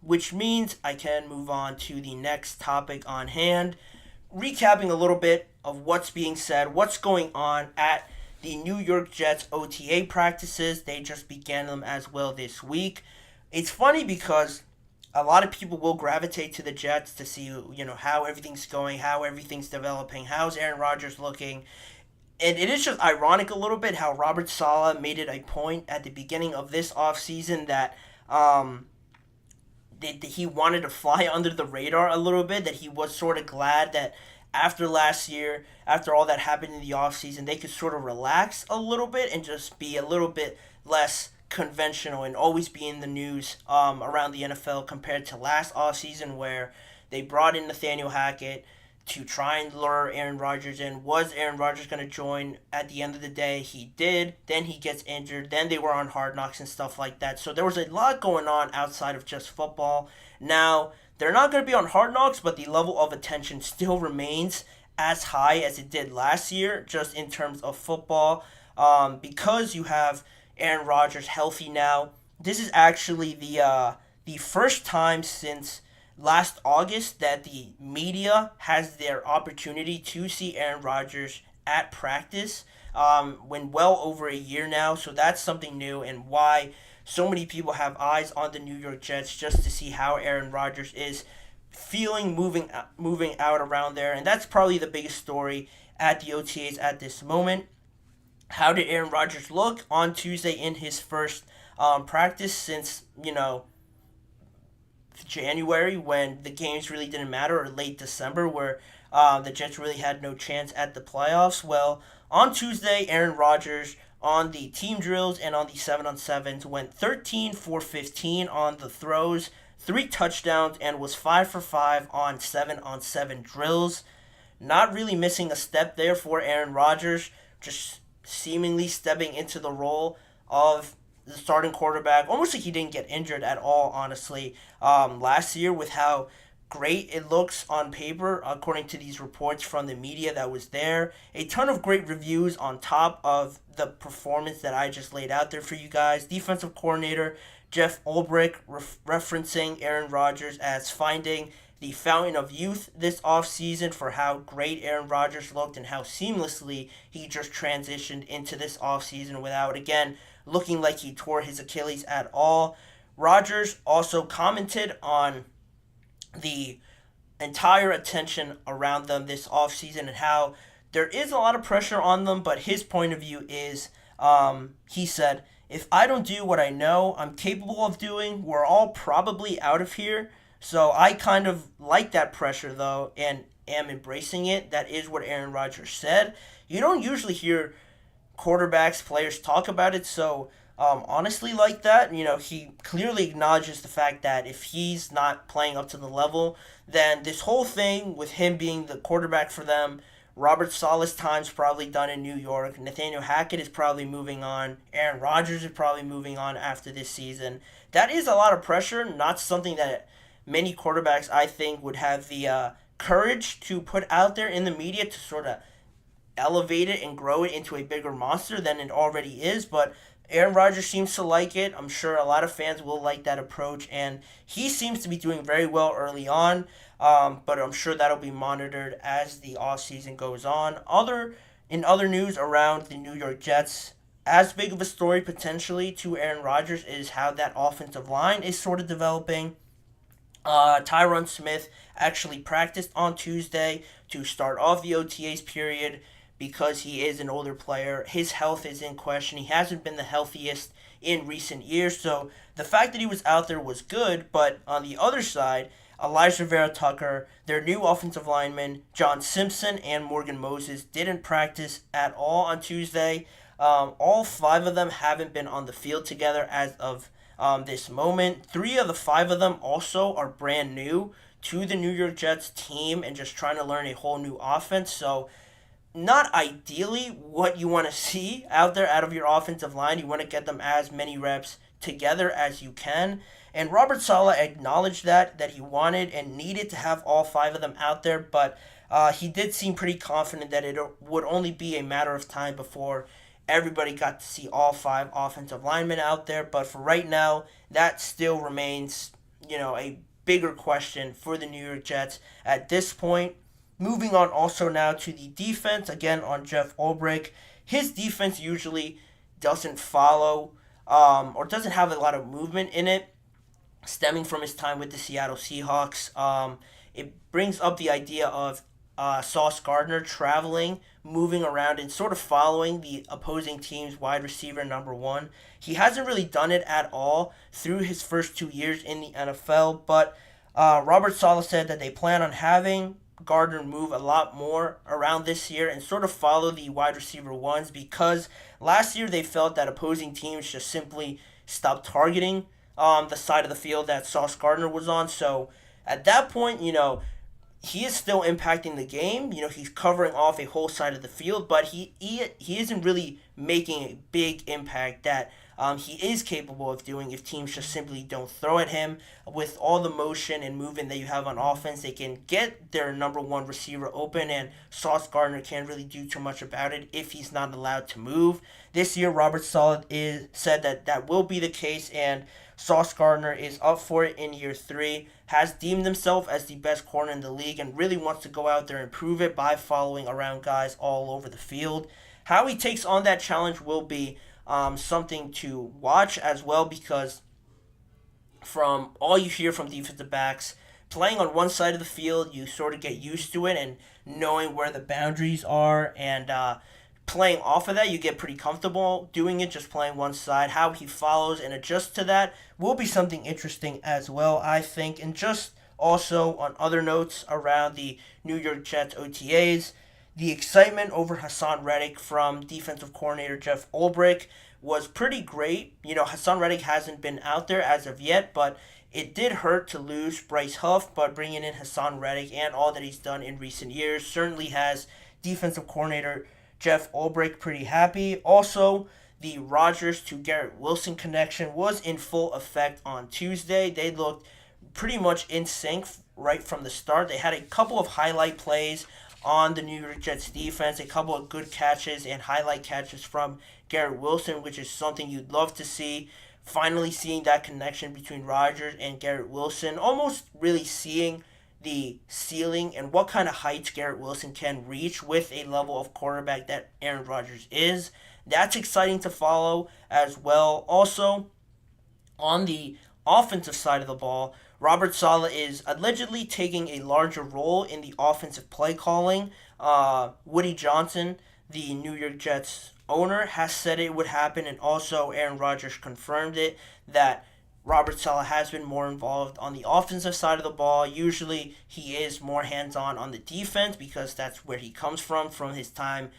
which means I can move on to the next topic on hand, recapping a little bit of what's being said, what's going on at the New York Jets OTA practices. They just began them as well this week. It's funny because a lot of people will gravitate to the Jets to see, how everything's going, how everything's developing, how's Aaron Rodgers looking. And it is just ironic a little bit how Robert Saleh made it a point at the beginning of this offseason that he wanted to fly under the radar a little bit, that he was sort of glad that after last year, after all that happened in the offseason, they could sort of relax a little bit and just be a little bit less conventional and always be in the news around the NFL compared to last offseason where they brought in Nathaniel Hackett to try and lure Aaron Rodgers in. Was Aaron Rodgers going to join? At the end of the day, he did. Then he gets injured. Then they were on Hard Knocks and stuff like that. So there was a lot going on outside of just football. Now, they're not going to be on Hard Knocks, but the level of attention still remains as high as it did last year, just in terms of football. Because you have Aaron Rodgers healthy now. This is actually the first time since last August that the media has their opportunity to see Aaron Rodgers at practice when well over a year now. So that's something new and why so many people have eyes on the New York Jets just to see how Aaron Rodgers is feeling moving out around there. And that's probably the biggest story at the OTAs at this moment. How did Aaron Rodgers look on Tuesday in his first practice since, January when the games really didn't matter, or late December where the Jets really had no chance at the playoffs? Well, on Tuesday, Aaron Rodgers on the team drills and on the 7-on-7s went 13 for 15 on the throws, 3 touchdowns, and was 5 for 5 on 7-on-7 drills. Not really missing a step there for Aaron Rodgers, just seemingly stepping into the role of the starting quarterback, almost like he didn't get injured at all, honestly, last year with how great it looks on paper, according to these reports from the media that was there. A ton of great reviews on top of the performance that I just laid out there for you guys. Defensive coordinator Jeff Ulbrich referencing Aaron Rodgers as finding the fountain of youth this offseason for how great Aaron Rodgers looked and how seamlessly he just transitioned into this offseason without, again, looking like he tore his Achilles at all. Rodgers also commented on the entire attention around them this offseason and how there is a lot of pressure on them, but his point of view is, he said, if I don't do what I know I'm capable of doing, we're all probably out of here. So I kind of like that pressure, though, and am embracing it. That is what Aaron Rodgers said. You don't usually hear quarterbacks, players talk about it so honestly like that. He clearly acknowledges the fact that if he's not playing up to the level, then this whole thing with him being the quarterback for them, Robert Saleh's time's probably done in New York. Nathaniel Hackett is probably moving on. Aaron Rodgers is probably moving on after this season. That is a lot of pressure, not something that many quarterbacks, I think, would have the courage to put out there in the media to sort of elevate it and grow it into a bigger monster than it already is. But Aaron Rodgers seems to like it. I'm sure a lot of fans will like that approach, and he seems to be doing very well early on, but I'm sure that'll be monitored as the offseason goes on. In other news around the New York Jets, as big of a story potentially to Aaron Rodgers is how that offensive line is sort of developing. Tyron Smith actually practiced on Tuesday to start off the OTAs period because he is an older player. His health is in question. He hasn't been the healthiest in recent years, so the fact that he was out there was good, but on the other side, Elijah Vera Tucker, their new offensive lineman, John Simpson, and Morgan Moses didn't practice at all on Tuesday. All 5 of them haven't been on the field together as of this moment. 3 of the 5 of them also are brand new to the New York Jets team and just trying to learn a whole new offense. So not ideally what you want to see out there out of your offensive line. You want to get them as many reps together as you can. And Robert Saleh acknowledged that he wanted and needed to have all 5 of them out there, but he did seem pretty confident that it would only be a matter of time before everybody got to see all 5 offensive linemen out there. But for right now, that still remains a bigger question for the New York Jets at this point. Moving on also now to the defense, again on Jeff Ulbrich. His defense usually doesn't follow or doesn't have a lot of movement in it, stemming from his time with the Seattle Seahawks. It brings up the idea of Sauce Gardner traveling, moving around, and sort of following the opposing team's wide receiver number one. He hasn't really done it at all through his first 2 years in the NFL, but Robert Saleh said that they plan on having Gardner move a lot more around this year and sort of follow the wide receiver ones, because last year they felt that opposing teams just simply stopped targeting the side of the field that Sauce Gardner was on. So at that point, he is still impacting the game. He's covering off a whole side of the field, but he isn't really making a big impact that he is capable of doing if teams just simply don't throw at him. With all the motion and movement that you have on offense, they can get their number one receiver open, and Sauce Gardner can't really do too much about it if he's not allowed to move. This year, Robert Saleh said that will be the case, and Sauce Gardner is up for it in year 3, has deemed himself as the best corner in the league, and really wants to go out there and prove it by following around guys all over the field. How he takes on that challenge will be something to watch as well, because from all you hear from defensive backs, playing on one side of the field, you sort of get used to it and knowing where the boundaries are, and playing off of that, you get pretty comfortable doing it, just playing one side. How he follows and adjusts to that will be something interesting as well, I think. And just also on other notes around the New York Jets OTAs, the excitement over Hassan Reddick from defensive coordinator Jeff Ulbrich was pretty great. Hassan Reddick hasn't been out there as of yet, but it did hurt to lose Bryce Huff, but bringing in Hassan Reddick and all that he's done in recent years certainly has defensive coordinator Jeff Ulbrich pretty happy. Also, the Rodgers to Garrett Wilson connection was in full effect on Tuesday. They looked pretty much in sync right from the start. They had a couple of highlight plays on the New York Jets defense, a couple of good catches and highlight catches from Garrett Wilson, which is something you'd love to see. Finally seeing that connection between Rodgers and Garrett Wilson, almost really seeing the ceiling and what kind of heights Garrett Wilson can reach with a level of quarterback that Aaron Rodgers is. That's exciting to follow as well. Also, on the offensive side of the ball, Robert Saleh is allegedly taking a larger role in the offensive play calling. Woody Johnson, the New York Jets owner, has said it would happen, and also Aaron Rodgers confirmed it, that Robert Saleh has been more involved on the offensive side of the ball. Usually he is more hands-on on the defense because that's where he comes from his time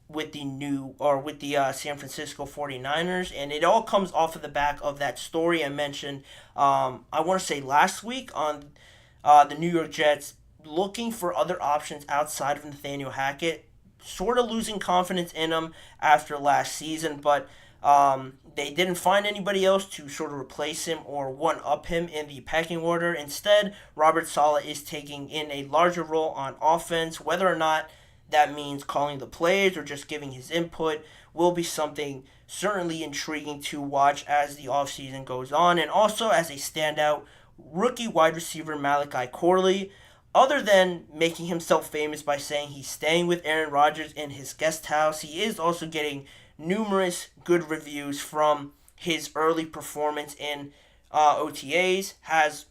with the San Francisco 49ers, and it all comes off of the back of that story I mentioned, I want to say last week, on the New York Jets looking for other options outside of Nathaniel Hackett, sort of losing confidence in him after last season, but they didn't find anybody else to sort of replace him or one-up him in the pecking order. Instead, Robert Saleh is taking in a larger role on offense. Whether or not that means calling the plays or just giving his input will be something certainly intriguing to watch as the offseason goes on. And also as a standout, rookie wide receiver Malachi Corley, other than making himself famous by saying he's staying with Aaron Rodgers in his guest house, he is also getting numerous good reviews from his early performance in OTAs, has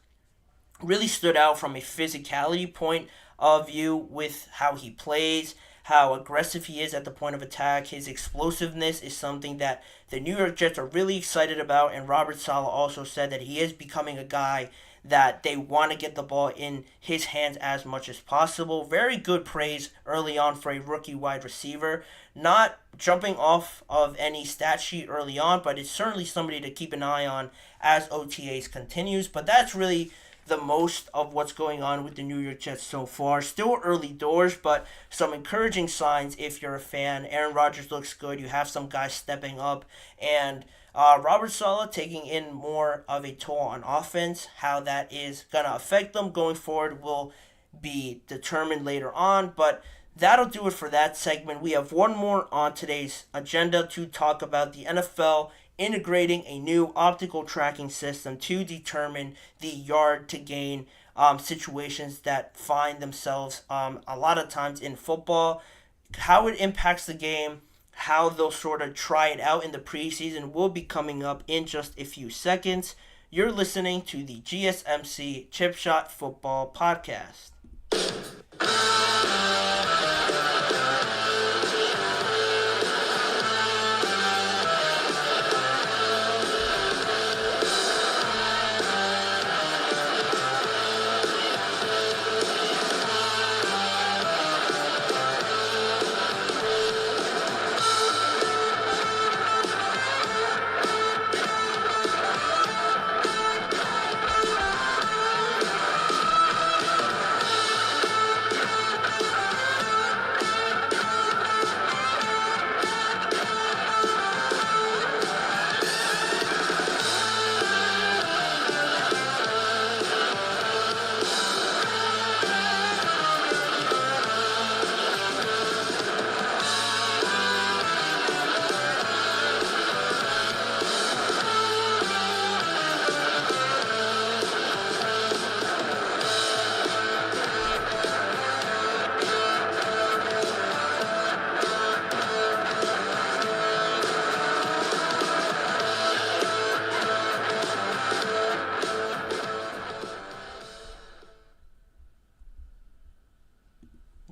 really stood out from a physicality point of view with how he plays, how aggressive he is at the point of attack. His explosiveness is something that the New York Jets are really excited about, and Robert Saleh also said that he is becoming a guy that they want to get the ball in his hands as much as possible. Very good praise early on for a rookie wide receiver. Not jumping off of any stat sheet early on, but it's certainly somebody to keep an eye on as OTAs continues. But that's really the most of what's going on with the New York Jets so far. Still early doors, but some encouraging signs if you're a fan. Aaron Rodgers looks good. You have some guys stepping up, and Robert Saleh taking in more of a toll on offense. How that is going to affect them going forward will be determined later on, but that'll do it for that segment. We have one more on today's agenda to talk about the NFL integrating a new optical tracking system to determine the yard to gain situations that find themselves a lot of times in football. How it impacts the game, how they'll sort of try it out in the preseason will be coming up in just a few seconds. You're listening to the GSMC Chip Shot Football Podcast.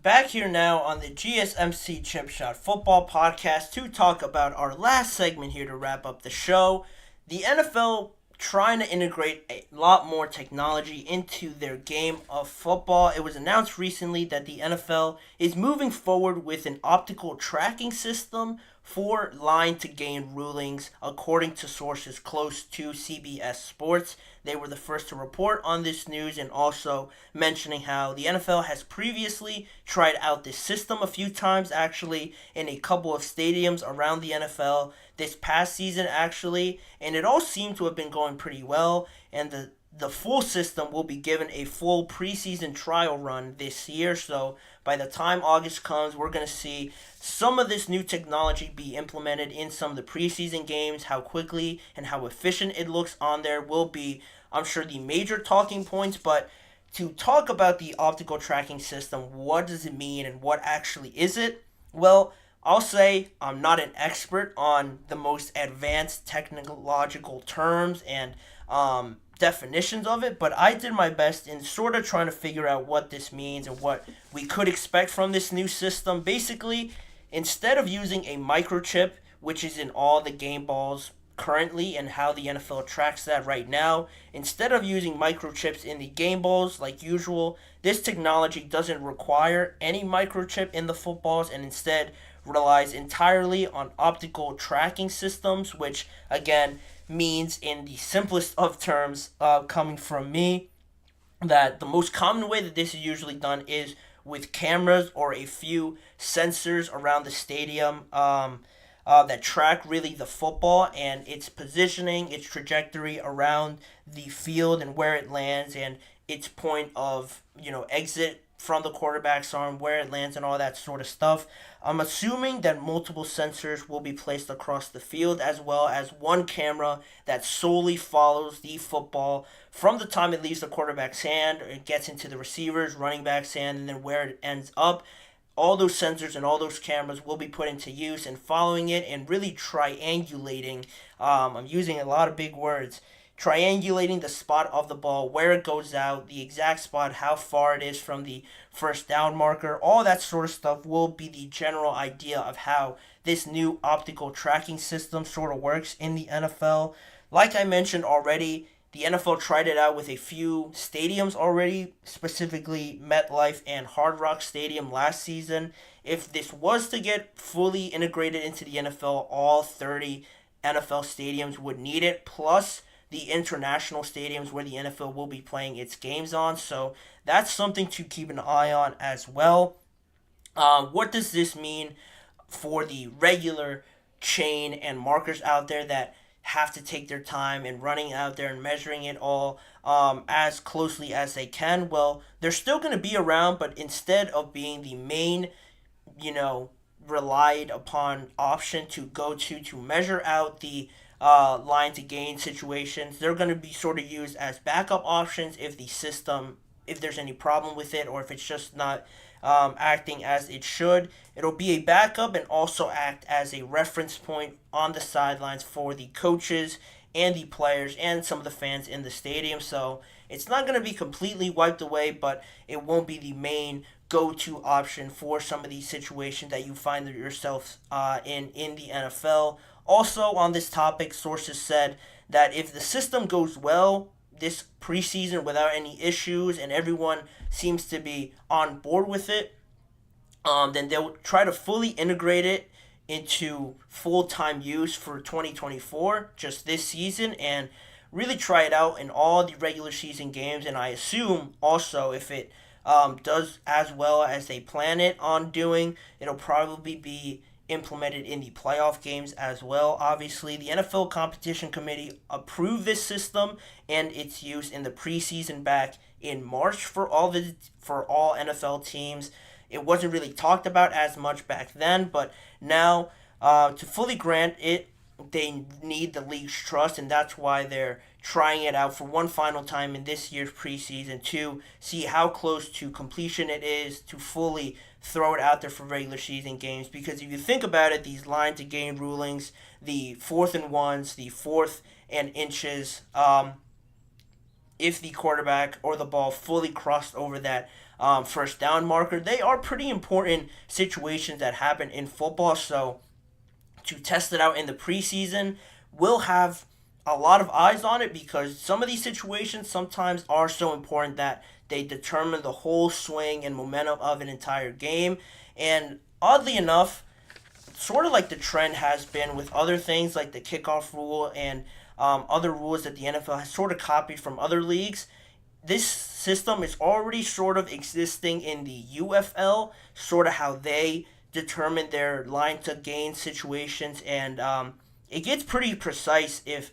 Back here now on the GSMC Chip Shot Football Podcast to talk about our last segment here to wrap up the show. The NFL trying to integrate a lot more technology into their game of football. It was announced recently that the NFL is moving forward with an optical tracking system for line to gain rulings, according to sources close to CBS Sports. They were the first to report on this news, and also mentioning how the NFL has previously tried out this system a few times, actually in a couple of stadiums around the NFL this past season, actually, and it all seemed to have been going pretty well, and the full system will be given a full preseason trial run this year. So by the time August comes, we're going to see some of this new technology be implemented in some of the preseason games. How quickly and how efficient it looks on there will be, I'm sure, the major talking points. But to talk about the optical tracking system, what does it mean and what actually is it? Well, I'll say I'm not an expert on the most advanced technological terms and definitions of it, but I did my best in sort of trying to figure out what this means and what we could expect from this new system. Basically, instead of using a microchip, which is in all the game balls currently and how the NFL tracks that right now, instead of using microchips in the game balls like usual, this technology doesn't require any microchip in the footballs and instead relies entirely on optical tracking systems, which again means, in the simplest of terms, coming from me, that the most common way that this is usually done is with cameras or a few sensors around the stadium that track really the football and its positioning, its trajectory around the field and where it lands and its point of, exit from the quarterback's arm, where it lands and all that sort of stuff. I'm assuming that multiple sensors will be placed across the field, as well as one camera that solely follows the football from the time it leaves the quarterback's hand, it gets into the receiver's, running back's hand, and then where it ends up. All those sensors and all those cameras will be put into use and following it and really triangulating. I'm using a lot of big words. Triangulating the spot of the ball, where it goes out, the exact spot, how far it is from the first down marker, all that sort of stuff will be the general idea of how this new optical tracking system sort of works in the NFL. Like I mentioned already, the NFL tried it out with a few stadiums already, specifically MetLife and Hard Rock Stadium last season. If this was to get fully integrated into the NFL, all 30 NFL stadiums would need it, plus the international stadiums where the NFL will be playing its games on. So that's something to keep an eye on as well. What does this mean for the regular chain and markers out there that have to take their time and running out there and measuring it all as closely as they can? Well, they're still going to be around, but instead of being the main, relied upon option to go to measure out the line to gain situations. They're going to be sort of used as backup options if the system, if there's any problem with it, or if it's just not acting as it should. It'll be a backup and also act as a reference point on the sidelines for the coaches and the players and some of the fans in the stadium. So it's not going to be completely wiped away, but it won't be the main go-to option for some of these situations that you find yourself in the NFL. Also, on this topic, sources said that if the system goes well this preseason without any issues and everyone seems to be on board with it, then they'll try to fully integrate it into full-time use for 2024, just this season, and really try it out in all the regular season games. And I assume also if it does as well as they plan it on doing, it'll probably be implemented in the playoff games as well. Obviously, the NFL Competition Committee approved this system and its use in the preseason back in March for all NFL teams. It wasn't really talked about as much back then, but now to fully grant it, they need the league's trust, and that's why they're trying it out for one final time in this year's preseason to see how close to completion it is to fully throw it out there for regular season games. Because if you think about it, these line to gain rulings, the 4th and 1s, the 4th and inches, if the quarterback or the ball fully crossed over that first down marker, they are pretty important situations that happen in football. So to test it out in the preseason, we'll have a lot of eyes on it because some of these situations sometimes are so important that they determine the whole swing and momentum of an entire game. And oddly enough, sort of like the trend has been with other things like the kickoff rule and other rules that the NFL has sort of copied from other leagues, this system is already sort of existing in the UFL, sort of how they determine their line to gain situations, and it gets pretty precise if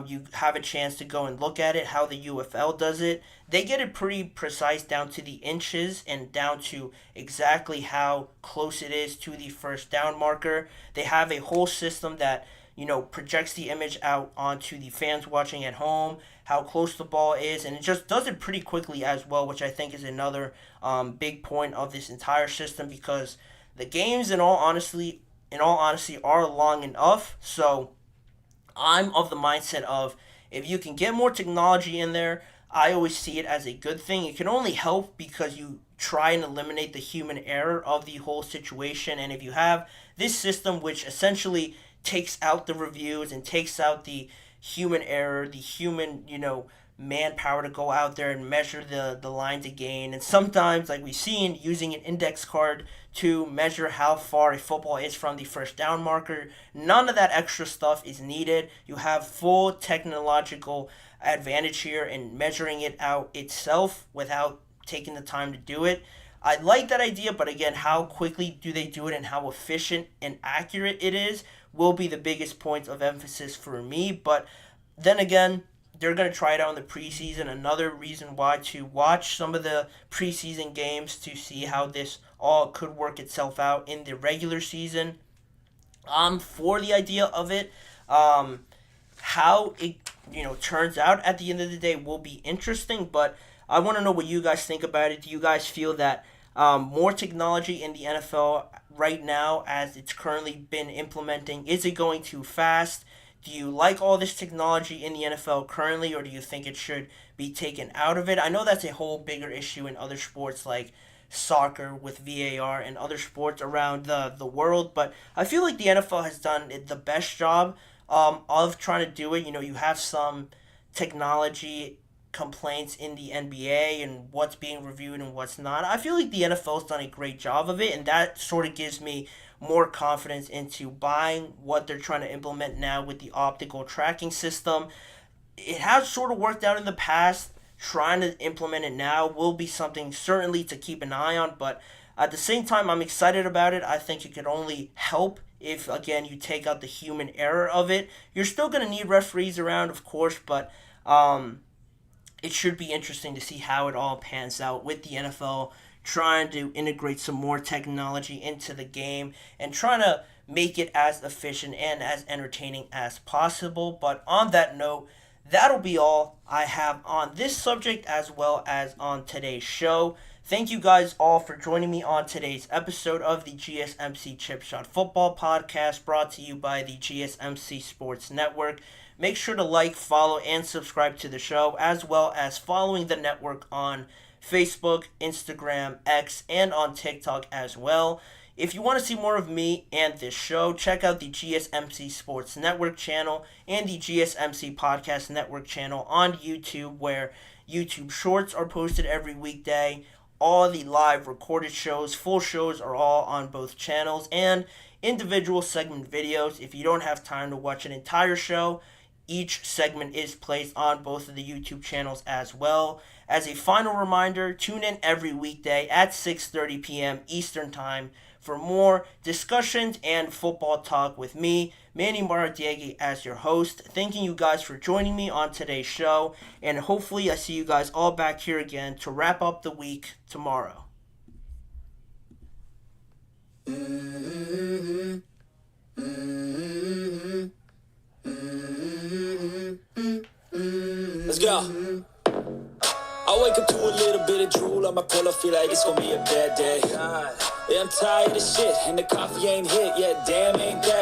you have a chance to go and look at it, how the UFL does it. They get it pretty precise down to the inches and down to exactly how close it is to the first down marker. They have a whole system that, projects the image out onto the fans watching at home, how close the ball is, and it just does it pretty quickly as well, which I think is another big point of this entire system, because the games, in all honesty, are long enough. So I'm of the mindset of if you can get more technology in there, I always see it as a good thing. It can only help because you try and eliminate the human error of the whole situation. And if you have this system, which essentially takes out the reviews and takes out the human error, the human, manpower to go out there and measure the line to gain, and sometimes, like we've seen, using an index card to measure how far a football is from the first down marker. None of that extra stuff is needed. You have full technological advantage here in measuring it out itself without taking the time to do it. I like that idea, but again, how quickly do they do it and how efficient and accurate it is will be the biggest point of emphasis for me. But then again, they're going to try it out in the preseason. Another reason why to watch some of the preseason games to see how this all could work itself out in the regular season. For the idea of it. How it turns out at the end of the day will be interesting, but I want to know what you guys think about it. Do you guys feel that more technology in the NFL right now as it's currently been implementing, is it going too fast? Do you like all this technology in the NFL currently, or do you think it should be taken out of it? I know that's a whole bigger issue in other sports like soccer with VAR and other sports around the world, but I feel like the NFL has done the best job of trying to do it. You have some technology complaints in the NBA and what's being reviewed and what's not. I feel like the NFL's done a great job of it, and that sort of gives me more confidence into buying what they're trying to implement now with the optical tracking system. It has sort of worked out in the past. Trying to implement it now will be something certainly to keep an eye on, but at the same time, I'm excited about it. I think it could only help if, again, you take out the human error of it. You're still going to need referees around, of course, but it should be interesting to see how it all pans out with the NFL trying to integrate some more technology into the game and trying to make it as efficient and as entertaining as possible. But on that note, that'll be all I have on this subject as well as on today's show. Thank you guys all for joining me on today's episode of the GSMC Chip Shot Football Podcast, brought to you by the GSMC Sports Network. Make sure to like, follow, and subscribe to the show, as well as following the network on Facebook, Instagram, X, and on TikTok as well. If you want to see more of me and this show, check out the GSMC Sports Network channel and the GSMC Podcast Network channel on YouTube, where YouTube Shorts are posted every weekday. All the live recorded shows, full shows, are all on both channels, and individual segment videos. If you don't have time to watch an entire show, each segment is placed on both of the YouTube channels as well. As a final reminder, tune in every weekday at 6:30 p.m. Eastern Time for more discussions and football talk with me, Manny Maradiegi, as your host. Thanking you guys for joining me on today's show, and hopefully I see you guys all back here again to wrap up the week tomorrow. Let's go. I wake up to a little bit of drool on my pillow, feel like it's gonna be a bad day. Yeah, I'm tired of shit, and the coffee ain't hit yet, damn, ain't that